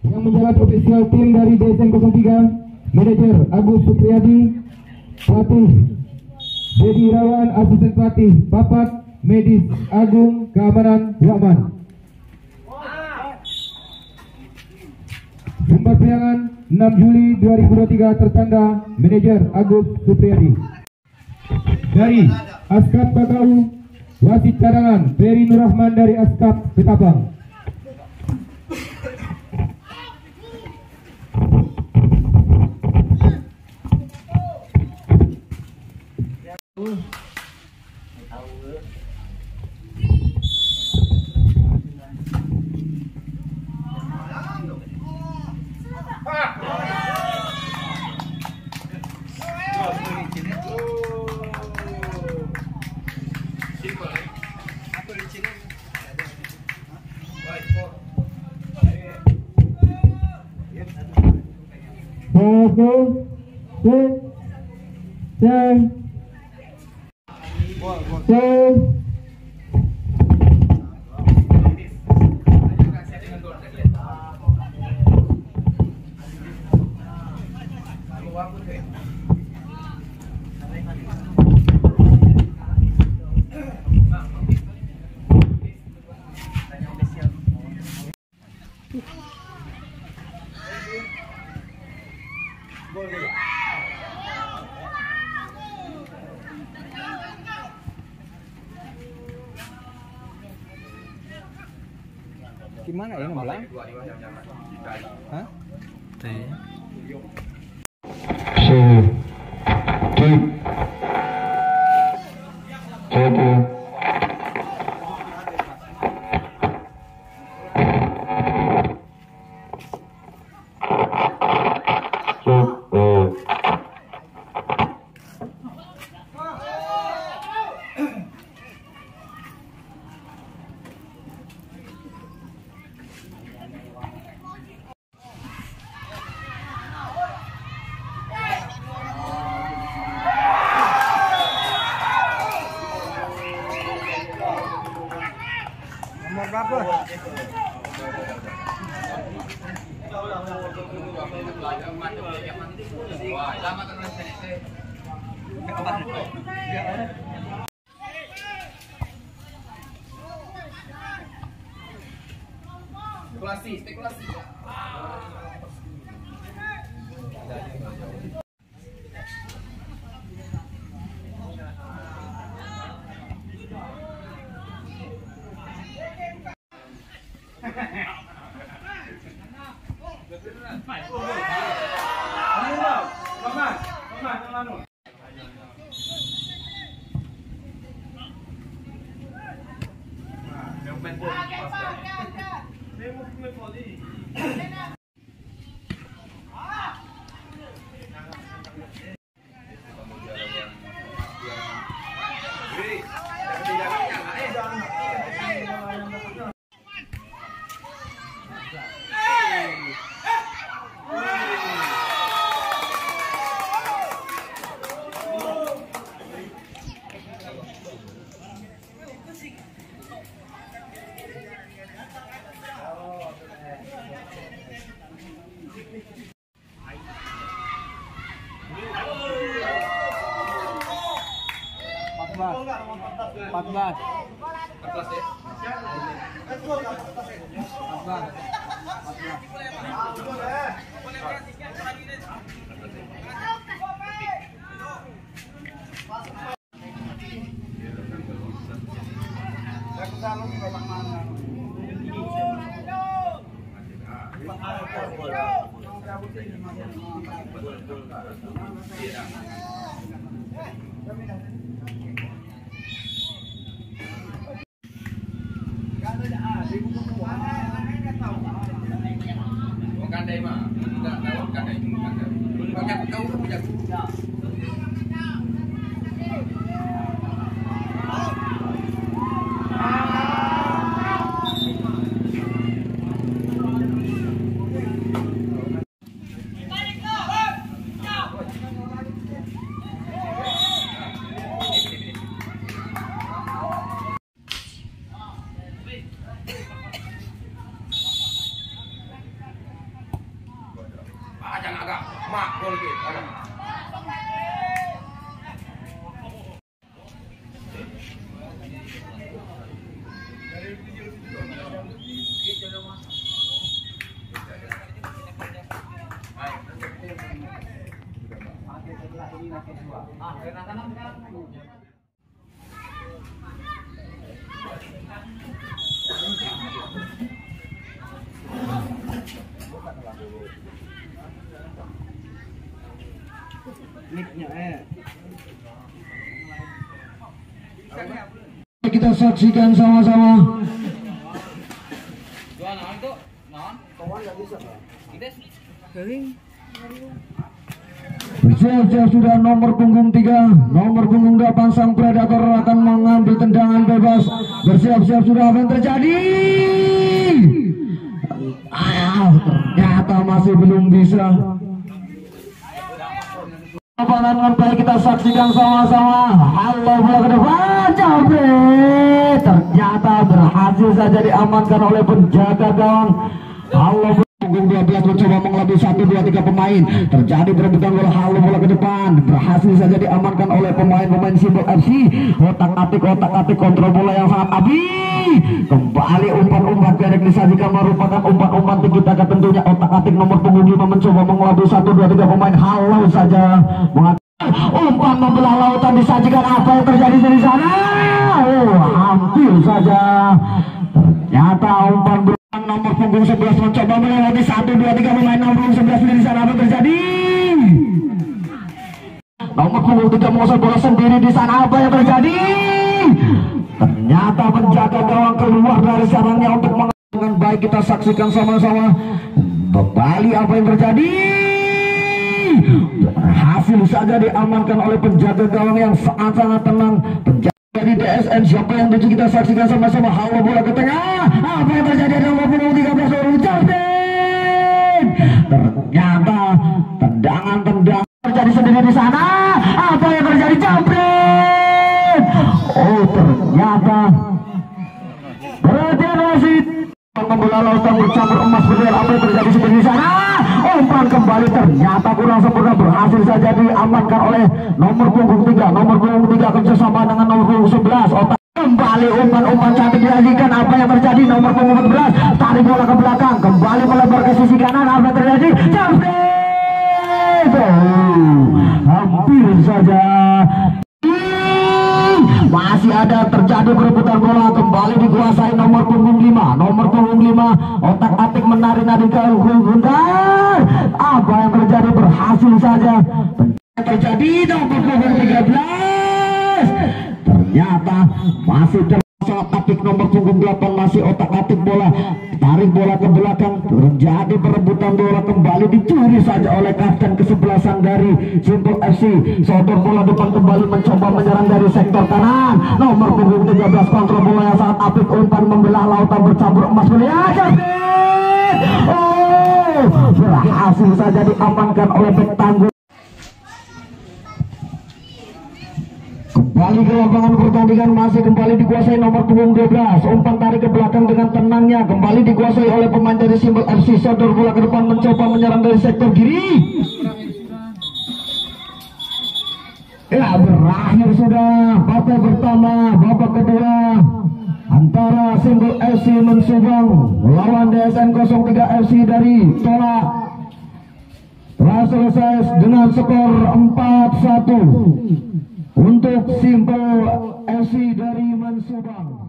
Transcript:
Yang menjabat official tim dari DSM 03, manajer Agus Supriyadi, pelatih Dedi Irawan, asisten pelatih Bapak, medis Agung, keamanan Waman. Sumpah Priangan 6 Juli 2023 tertanda manajer Agus Supriyadi. Dari Askap Bakau, wasit cadangan Ferry Nurrahman dari Askap Ketapang. Gimana ya ngebelang? Hah? Nomor berapa? Spekulasi. Kita saksikan sama-sama. Bersiap-siap sudah nomor punggung 3, nomor punggung 8 sang predator akan mengambil tendangan bebas. Bersiap-siap sudah, apa yang terjadi? Ternyata masih belum bisa. Dengan baik kita saksikan sama-sama. Halo bola ke depan, Jabret. Ternyata berhasil saja diamankan oleh penjaga gawang. Halo punggung 12 mencoba mengelabui 1, 2, 3 pemain. Terjadi perebutan bola. Halo bola ke depan, berhasil saja diamankan oleh pemain-pemain Simbol FC. Otak-atik kontrol bola yang sangat api. Kembali umpan-umpan pendek disajikan, merupakan umpan-umpan tiki-taka tentunya. Otak-atik nomor punggung 5 mencoba mengelabui 1, 2, 3 pemain. Halo saja umpan membelah lautan disajikan. Apa yang terjadi di sana? Hampir saja. Ternyata umpan nomor punggung 11 mencoba melewati 1, 2, 3 pemain nomor punggung 11 di sana. Apa terjadi? Nomor punggung 3 mengusir bola sendiri di sana. Apa yang terjadi? Ternyata penjaga gawang keluar dari sarangnya untuk dengan baik. Kita saksikan sama-sama. Kembali apa yang terjadi? Berhasil saja diamankan oleh penjaga gawang yang sangat tenang. Penjaga di DSN siapa yang tuju, kita saksikan sama-sama. Halo bola ke tengah. Apa yang terjadi? Nomor punggung 13 Jabret. Ternyata tendangan terjadi sendiri di sana. Apa yang terjadi? Jabret. Oh, ternyata berhenti wasit membola lautan bercampur emas benar. Apa yang terjadi seperti di sana? Umpan kembali ternyata kurang sempurna. Berhasil saja diamankan oleh nomor punggung 3. Nomor punggung 3 kerjasama dengan nomor punggung 11. Otak kembali umpan-umpan cantik disajikan. Apa yang terjadi? Nomor punggung 14 tarik bola ke belakang, kembali melebar ke sisi kanan. Apa yang terjadi? Jabret. Hampir saja. Masih ada terjadi perebutan bola, kembali dikuasai nomor punggung 5. Nomor punggung 5 otak-atik menari-nari ke Gundar. Apa yang terjadi? Berhasil saja terjadi. Nomor punggung 13 ternyata masih otak-atik. Nomor punggung 8 masih otak-atik bola, tarik bola ke belakang. Terjadi perebutan bola, kembali dicuri saja oleh kapten kesebelasan dari Simbol FC. Sodor bola depan kembali mencoba menyerang dari sektor kanan. Nomor punggung 13 kontrol bola yang sangat apik. Umpan membelah lautan bercampur emas mulia. Oh, berhasil saja diamankan oleh bek tangguh. Kembali ke lapangan pertandingan, masih kembali dikuasai nomor punggung 12. Umpan tarik ke belakang dengan tenangnya, kembali dikuasai oleh pemain dari Simbol FC. Sodor bola ke depan mencoba menyerang dari sektor kiri. Ya, berakhir sudah babak pertama. Babak kedua antara Simbol FC Mensubang melawan DSN 03 FC dari Tolak telah selesai dengan skor 4-1 untuk Simbol FC dari Mensubang.